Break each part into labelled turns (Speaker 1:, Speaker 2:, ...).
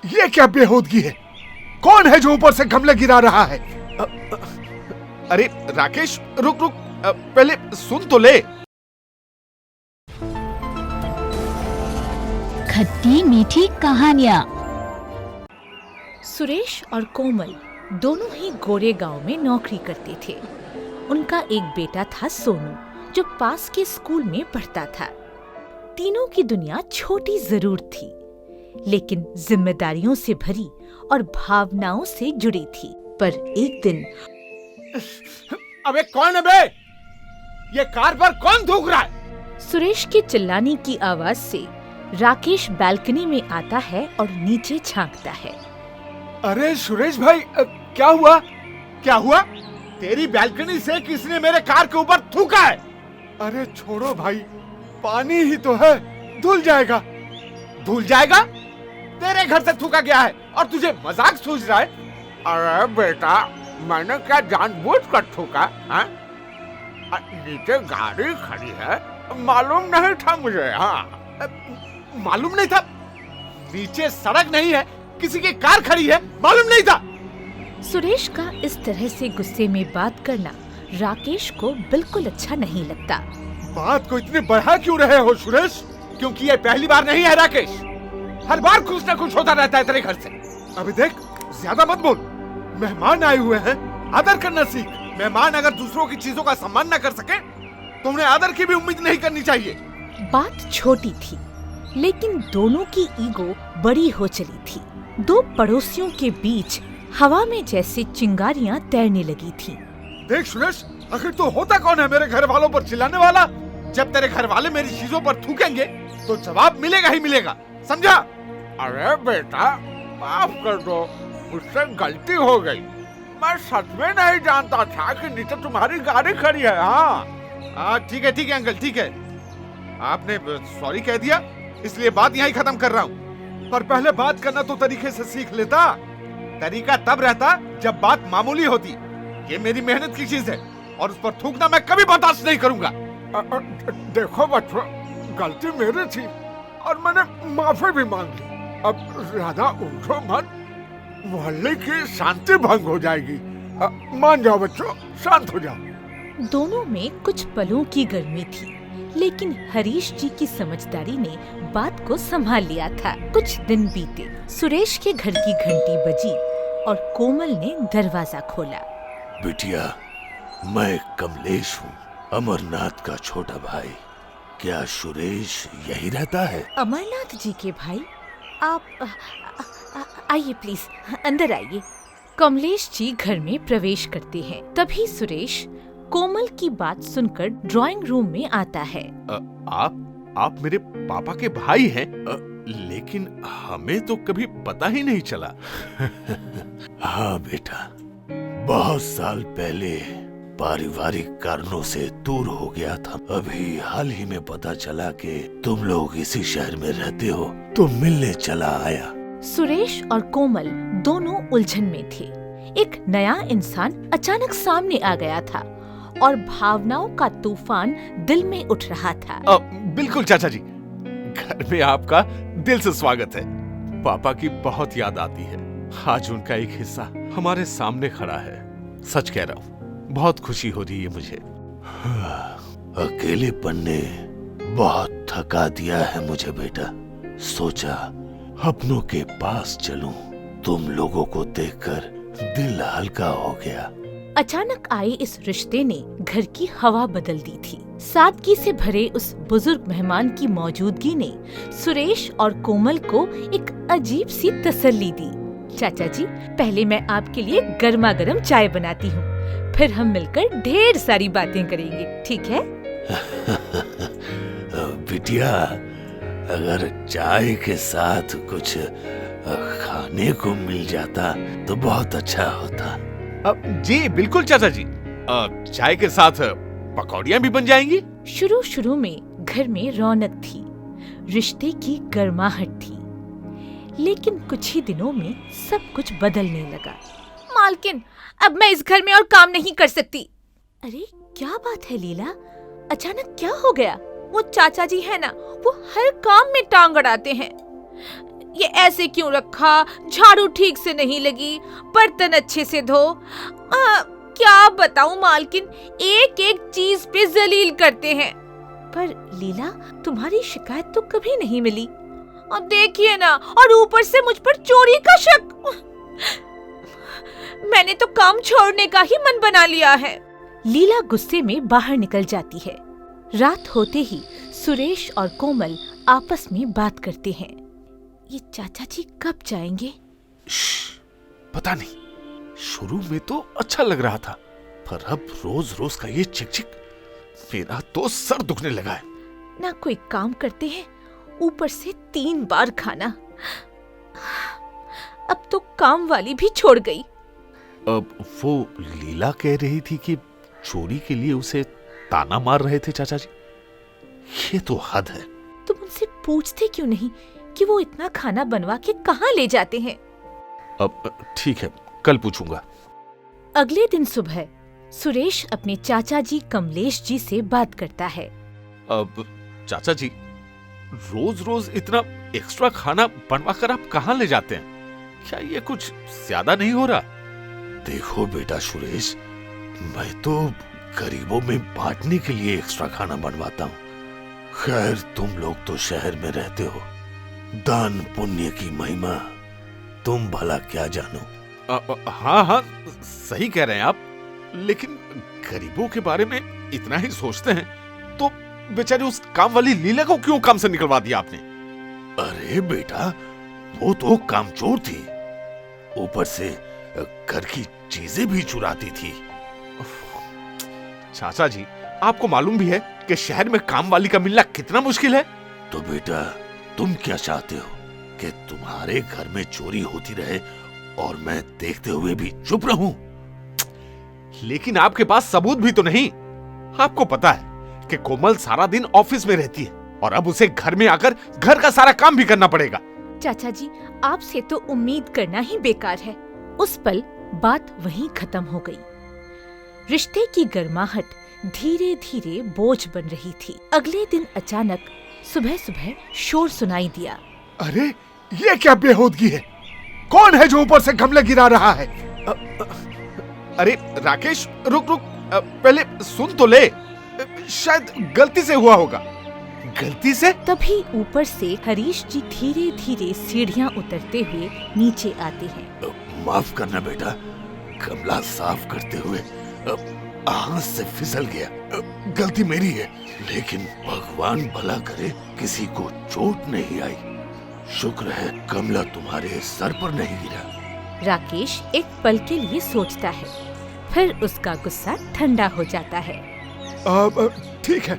Speaker 1: ये क्या बेहूदगी है? कौन है जो ऊपर से गमले गिरा रहा है?
Speaker 2: अरे राकेश, रुक रुक, पहले सुन तो ले।
Speaker 3: खट्टी मीठी कहानियाँ।
Speaker 4: सुरेश और कोमल दोनों ही गोरे गांव में नौकरी करते थे। उनका एक बेटा था सोनू, जो पास के स्कूल में पढ़ता था। तीनों की दुनिया छोटी जरूर थी, लेकिन जिम्मेदारियों से भरी और भावनाओं से जुड़ी थी। पर एक दिन,
Speaker 2: अबे कौन है बे? ये कार पर कौन थूक रहा है?
Speaker 4: सुरेश के चिल्लाने की आवाज से राकेश बालकनी में आता है और नीचे झांकता है।
Speaker 1: अरे सुरेश भाई, क्या हुआ?
Speaker 2: क्या हुआ? तेरी बालकनी से किसने मेरे कार के ऊपर थूका है?
Speaker 1: अरे छोड़ो भाई, पानी ही तो है, धुल जाएगा।
Speaker 2: धुल जाएगा? तेरे घर से थूका गया है और तुझे मजाक सूझ रहा है? अरे बेटा, मैंने क्या जानबूझकर थूका? नीचे गाड़ी खड़ी है, मालूम नहीं था मुझे। हाँ, मालूम नहीं था? नीचे सड़क नहीं है, किसी की कार खड़ी है, मालूम नहीं था?
Speaker 4: सुरेश का इस तरह से गुस्से में बात करना राकेश को बिल्कुल अच्छा नहीं लगता।
Speaker 1: बात को इतने बढ़ा क्यों रहे हो सुरेश?
Speaker 2: क्योंकि ये पहली बार नहीं है राकेश, हर बार कुछ न कुछ होता रहता है तेरे घर से।
Speaker 1: अभी देख, ज्यादा मत बोल। मेहमान आए हुए हैं, आदर करना सीख।
Speaker 2: मेहमान अगर दूसरों की चीजों का सम्मान न कर सके तो उन्हें आदर की भी उम्मीद नहीं करनी चाहिए।
Speaker 4: बात छोटी थी, लेकिन दोनों की ईगो बड़ी हो चली थी। दो पड़ोसियों के बीच हवा में जैसे चिंगारियां तैरने लगी थी।
Speaker 1: देख सुरेश, आखिर तो होता कौन है मेरे घर वालों पर चिल्लाने वाला?
Speaker 2: जब तेरे घर वाले मेरी चीजों पर थूकेंगे तो जवाब मिलेगा ही मिलेगा, समझा? अरे बेटा, माफ कर दो, मुझसे गलती हो गई। मैं सच में नहीं जानता था कि नीचे तुम्हारी गाड़ी खड़ी है। हाँ, ठीक है अंकल, ठीक है। आपने सॉरी कह दिया, इसलिए बात यहीं खत्म कर रहा हूँ।
Speaker 1: पर पहले बात करना तो तरीके से सीख लेता।
Speaker 2: तरीका तब रहता जब बात मामूली होती। ये मेरी मेहनत की चीज है और उस पर थूकना मैं कभी बर्दाश्त नहीं करूंगा।
Speaker 1: देखो बच्चों, गलती मेरी थी और मैंने माफी भी मांग ली। अब ज्यादा उलझो मत, मोहल्ले की शांति भंग हो जाएगी। मान जाओ बच्चों, शांत हो जाओ।
Speaker 4: दोनों में कुछ पलों की गर्मी थी, लेकिन हरीश जी की समझदारी ने बात को संभाल लिया था। कुछ दिन बीते, सुरेश के घर की घंटी बजी और कोमल ने दरवाजा खोला।
Speaker 5: बिटिया, मैं कमलेश हूँ, अमरनाथ का छोटा भाई। क्या सुरेश यही रहता है?
Speaker 4: अमरनाथ जी के भाई, आप आइए प्लीज, अंदर आइए। कमलेश जी घर में प्रवेश करते हैं। तभी सुरेश कोमल की बात सुनकर ड्राइंग रूम में आता है।
Speaker 2: आप मेरे पापा के भाई हैं? लेकिन हमें तो कभी पता ही नहीं चला।
Speaker 5: हाँ बेटा, बहुत साल पहले पारिवारिक कारणों से दूर हो गया था। अभी हाल ही में पता चला कि तुम लोग इसी शहर में रहते हो, तो मिलने चला आया।
Speaker 4: सुरेश और कोमल दोनों उलझन में थे। एक नया इंसान अचानक सामने आ गया था और भावनाओं का तूफान दिल में उठ रहा था।
Speaker 2: बिल्कुल चाचा जी, घर में आपका दिल से स्वागत है। पापा की बहुत याद आती है। आज उनका एक हिस्सा हमारे सामने खड़ा है। सच कह रहा हूँ, बहुत खुशी हो रही है मुझे।
Speaker 5: अकेलेपन ने बहुत थका दिया है मुझे बेटा। सोचा अपनों के पास चलूं। तुम लोगों को देखकर दिल हल्का हो गया।
Speaker 4: अचानक आए इस रिश्ते ने घर की हवा बदल दी थी। सादगी से भरे उस बुजुर्ग मेहमान की मौजूदगी ने सुरेश और कोमल को एक अजीब सी तसल्ली दी। चाचा जी, पहले मैं आपके लिए गर्मा गर्म चाय बनाती हूँ, फिर हम मिलकर ढेर सारी बातें करेंगे, ठीक है?
Speaker 5: बिटिया, अगर चाय के साथ कुछ खाने को मिल जाता तो बहुत अच्छा होता।
Speaker 2: जी बिल्कुल चाचा जी, चाय के साथ पकौड़ियाँ भी बन जाएंगी।
Speaker 4: शुरू में घर में रौनक थी, रिश्ते की गर्माहट थी, लेकिन कुछ ही दिनों में सब कुछ बदलने लगा। मालकिन, अब मैं इस घर में और काम नहीं कर सकती। अरे क्या बात है लीला, अचानक क्या हो गया? वो चाचा जी है ना, वो हर काम में टांग अड़ाते हैं। ये ऐसे क्यों रखा? झाड़ू ठीक से नहीं लगी, बर्तन अच्छे से धो। क्या बताऊं मालकिन, एक एक चीज पे जलील करते हैं। पर लीला, तुम्हारी शिकायत तो कभी नहीं मिली। अब देखिए ना, और ऊपर से मुझ पर चोरी का शक। मैंने तो काम छोड़ने का ही मन बना लिया है। लीला गुस्से में बाहर निकल जाती है। रात होते ही सुरेश और कोमल आपस में बात करते हैं। ये चाचा जी कब जाएंगे?
Speaker 5: पता नहीं, शुरू में तो अच्छा लग रहा था, पर अब रोज रोज का ये चिक-चिक, मेरा तो सर दुखने लगा है।
Speaker 4: ना कोई काम करते हैं, ऊपर से 3 बार खाना। अब तो काम वाली भी छोड़ गई।
Speaker 5: अब वो लीला कह रही थी कि चोरी के लिए उसे ताना मार रहे थे चाचा जी। ये तो हद है।
Speaker 4: तुम उनसे पूछते क्यों नहीं कि वो इतना खाना बनवा के कहाँ ले जाते हैं?
Speaker 5: अब ठीक है, कल पूछूंगा।
Speaker 4: अगले दिन सुबह सुरेश अपने चाचा जी कमलेश जी से बात करता है।
Speaker 5: अब चाचा जी, रोज रोज इतना एक्स्ट्रा खाना बनवा कर आप कहाँ ले जाते हैं? क्या ये कुछ ज्यादा नहीं हो रहा? देखो बेटा सुरेश, मैं तो गरीबों में बांटने के लिए एक्स्ट्रा खाना बनवाता हूँ। खैर, तुम लोग तो शहर में रहते हो, दान पुण्य की महिमा तुम भला क्या जानो।
Speaker 2: हाँ हाँ, सही कह रहे हैं आप, लेकिन गरीबों के बारे में इतना ही सोचते हैं तो बेचारी उस काम वाली लीला को क्यों काम से निकलवा दिया आपने?
Speaker 5: अरे बेटा, वो तो कामचोर थी, ऊपर से घर की चीजें भी चुराती थी।
Speaker 2: चाचा जी, आपको मालूम भी है कि शहर में काम वाली का मिलना कितना मुश्किल है।
Speaker 5: तो बेटा, तुम क्या चाहते हो कि तुम्हारे घर में चोरी होती रहे और मैं देखते हुए भी चुप रहूं?
Speaker 2: लेकिन आपके पास सबूत भी तो नहीं। आपको पता है कि कोमल सारा दिन ऑफिस में रहती है और अब उसे घर में आकर घर का सारा काम भी करना पड़ेगा।
Speaker 4: चाचा जी, आपसे तो उम्मीद करना ही बेकार है। उस पल बात वहीं खत्म हो गई। रिश्ते की गर्माहट धीरे धीरे बोझ बन रही थी। अगले दिन अचानक सुबह सुबह शोर सुनाई दिया।
Speaker 1: अरे, ये क्या बेहूदगी है? कौन है जो ऊपर से गमले गिरा रहा है?
Speaker 2: अरे राकेश, रुक रुक, पहले सुन तो ले, शायद गलती से हुआ होगा। गलती से?
Speaker 4: तभी ऊपर से हरीश जी धीरे धीरे सीढ़ियां उतरते हुए नीचे आते हैं।
Speaker 5: माफ करना बेटा, गमला साफ करते हुए हाथ से फिसल गया। गलती मेरी है, लेकिन भगवान भला करे किसी को चोट नहीं आई। शुक्र है गमला तुम्हारे सर पर नहीं गिरा।
Speaker 4: राकेश एक पल के लिए सोचता है, फिर उसका गुस्सा ठंडा हो जाता है।
Speaker 1: ठीक है,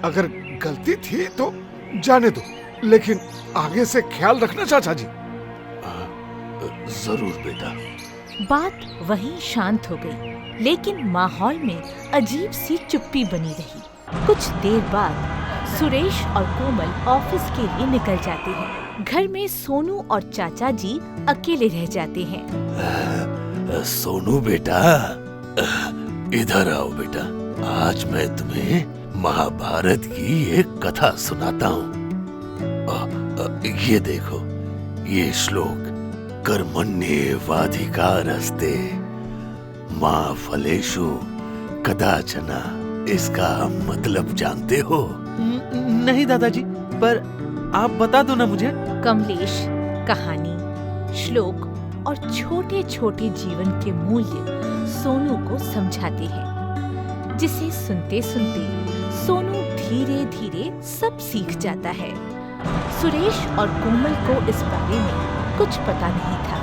Speaker 1: अगर गलती थी तो जाने दो, लेकिन आगे से ख्याल रखना चाचा जी।
Speaker 5: जरूर बेटा।
Speaker 4: बात वहीं शांत हो गई, लेकिन माहौल में अजीब सी चुप्पी बनी रही। कुछ देर बाद सुरेश और कोमल ऑफिस के लिए निकल जाते हैं। घर में सोनू और चाचा जी अकेले रह जाते हैं।
Speaker 5: सोनू बेटा, इधर आओ बेटा। आज मैं तुम्हें महाभारत की एक कथा सुनाता हूँ। ये देखो, ये श्लोक कर्मण्येवाधिकारस्ते मां फलेषु कदाचन, इसका मतलब जानते हो?
Speaker 2: नहीं दादाजी, पर आप बता दो ना मुझे।
Speaker 4: कमलेश कहानी, श्लोक और छोटे छोटे जीवन के मूल्य सोनू को समझाते हैं, जिसे सुनते सुनते सोनू धीरे धीरे सब सीख जाता है। सुरेश और कोमल को इस बारे में कुछ पता नहीं था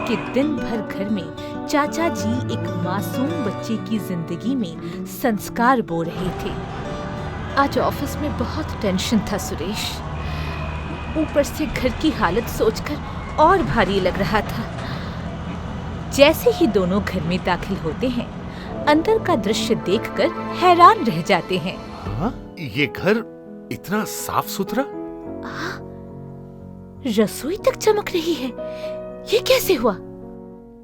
Speaker 4: कि दिन भर घर में चाचा जी एक मासूम बच्चे की जिंदगी में संस्कार बो रहे थे। आज ऑफिस में बहुत टेंशन था सुरेश, ऊपर से घर की हालत सोचकर और भारी लग रहा था। जैसे ही दोनों घर में दाखिल होते हैं, अंदर का दृश्य देखकर हैरान रह जाते हैं।
Speaker 2: हाँ? ये घर इतना साफ सुथरा?
Speaker 4: रसोई तक चमक रही है, ये कैसे हुआ?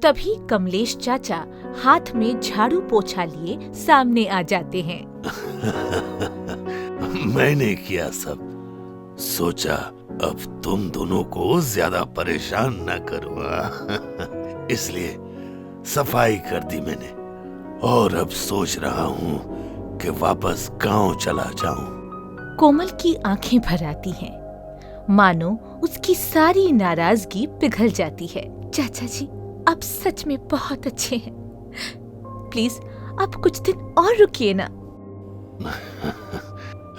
Speaker 4: तभी कमलेश चाचा हाथ में झाड़ू पोछा लिए सामने आ जाते हैं।
Speaker 5: मैंने किया सब, सोचा अब तुम दोनों को ज्यादा परेशान न करूंगा इसलिए सफाई कर दी मैंने और अब सोच रहा हूँ कि वापस गांव चला जाऊं।
Speaker 4: कोमल की आंखें भर आती हैं, मानो उसकी सारी नाराजगी पिघल जाती है। चाचा जी, आप सच में बहुत अच्छे हैं। प्लीज आप कुछ दिन और रुकिए ना।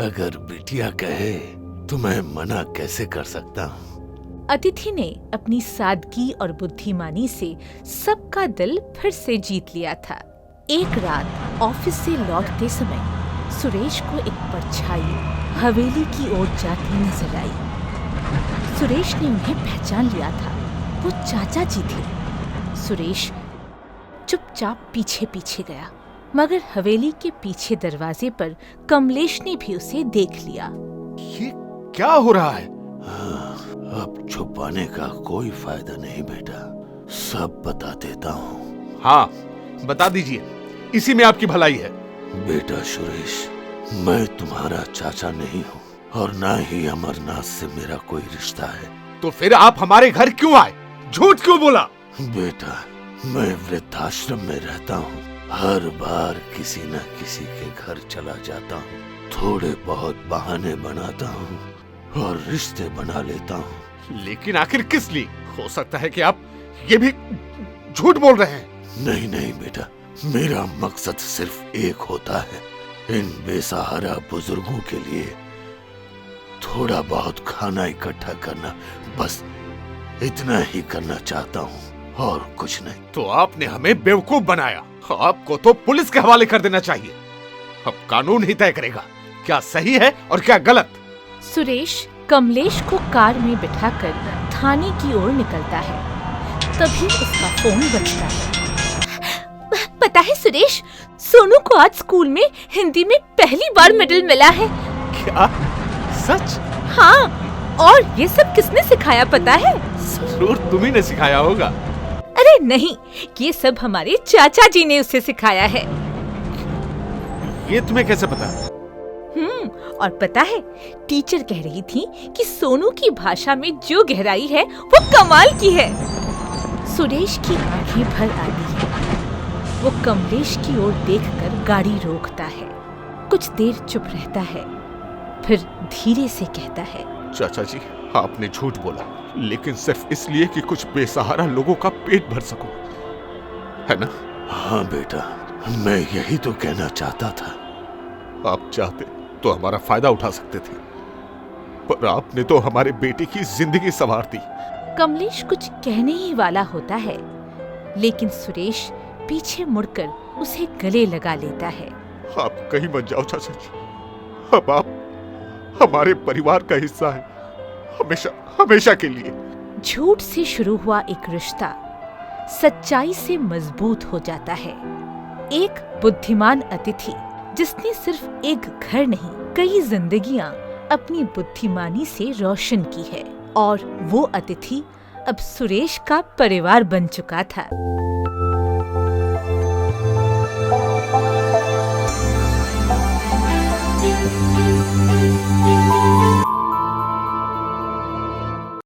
Speaker 5: अगर बिटिया कहे तो मैं मना कैसे कर सकता हूँ।
Speaker 4: अतिथि ने अपनी सादगी और बुद्धिमानी से सबका दिल फिर से जीत लिया था। एक रात ऑफिस से लौटते समय सुरेश को एक परछाई हवेली की ओर जाती नजर आई। सुरेश ने उन्हें पहचान लिया था, वो चाचा जी थे। सुरेश चुपचाप पीछे पीछे गया, मगर हवेली के पीछे दरवाजे पर कमलेश ने भी उसे देख लिया।
Speaker 2: ये क्या हो रहा है?
Speaker 5: अब छुपाने का कोई फायदा नहीं बेटा, सब बता देता हूँ।
Speaker 2: हाँ, बता दीजिए, इसी में आपकी भलाई है।
Speaker 5: बेटा सुरेश, मैं तुम्हारा चाचा नहीं हूँ और ना ही अमरनाथ से मेरा कोई रिश्ता है।
Speaker 2: तो फिर आप हमारे घर क्यों आए? झूठ क्यों बोला?
Speaker 5: बेटा, मैं वृद्धाश्रम में रहता हूँ। हर बार किसी न किसी के घर चला जाता हूँ, थोड़े बहुत बहाने बनाता हूँ और रिश्ते बना लेता हूँ।
Speaker 2: लेकिन आखिर किस लिए? हो सकता है कि आप ये भी झूठ बोल रहे हैं।
Speaker 5: नहीं नहीं बेटा, मेरा मकसद सिर्फ एक होता है, इन बेसहारा बुजुर्गों के लिए थोड़ा बहुत खाना इकट्ठा करना। बस इतना ही करना चाहता हूँ और कुछ नहीं।
Speaker 2: तो आपने हमें बेवकूफ बनाया। आपको तो पुलिस के हवाले कर देना चाहिए। अब कानून ही तय करेगा क्या सही है और क्या गलत।
Speaker 4: सुरेश कमलेश को कार में बिठाकर थाने की ओर निकलता है। तभी उसका फोन बजता है। पता है सुरेश, सोनू को आज स्कूल में हिंदी में पहली बार मेडल मिला है।
Speaker 2: क्या? सच?
Speaker 4: हाँ, और ये सब किसने सिखाया पता है?
Speaker 2: जरूर तुम्ही ने सिखाया होगा।
Speaker 4: अरे नहीं, ये सब हमारे चाचा जी ने उसे सिखाया है।
Speaker 2: ये तुम्हें कैसे पता?
Speaker 4: और पता है, टीचर कह रही थी कि सोनू की भाषा में जो गहराई है वो कमाल की है। सुरेश की आंखें भर आती हैं। वो कमलेश की ओर देखकर गाड़ी रोकता है, कुछ देर चुप रहता है, फिर धीरे से कहता है,
Speaker 2: चाचा जी, आपने झूठ बोला, लेकिन सिर्फ इसलिए कि कुछ बेसहारा लोगों का पेट भर सको, है ना?
Speaker 5: हाँ बेटा, मैं यही तो कहना चाहता था।
Speaker 2: आप चाहते तो हमारा फायदा उठा सकते थे, पर आपने तो हमारे बेटे की जिंदगी संवार दी।
Speaker 4: कमलेश कुछ कहने ही वाला होता है, लेकिन सुरेश पीछे मुड़कर उसे गले लगा लेता है।
Speaker 2: आप कहीं मत जाओ चाचा जी, अब आप हमारे परिवार का हिस्सा है, हमेशा हमेशा के लिए।
Speaker 4: झूठ से शुरू हुआ एक रिश्ता सच्चाई से मजबूत हो जाता है। एक बुद्धिमान अतिथि जिसने सिर्फ एक घर नहीं, कई जिंदगियां अपनी बुद्धिमानी से रोशन की है, और वो अतिथि अब सुरेश का परिवार बन चुका था।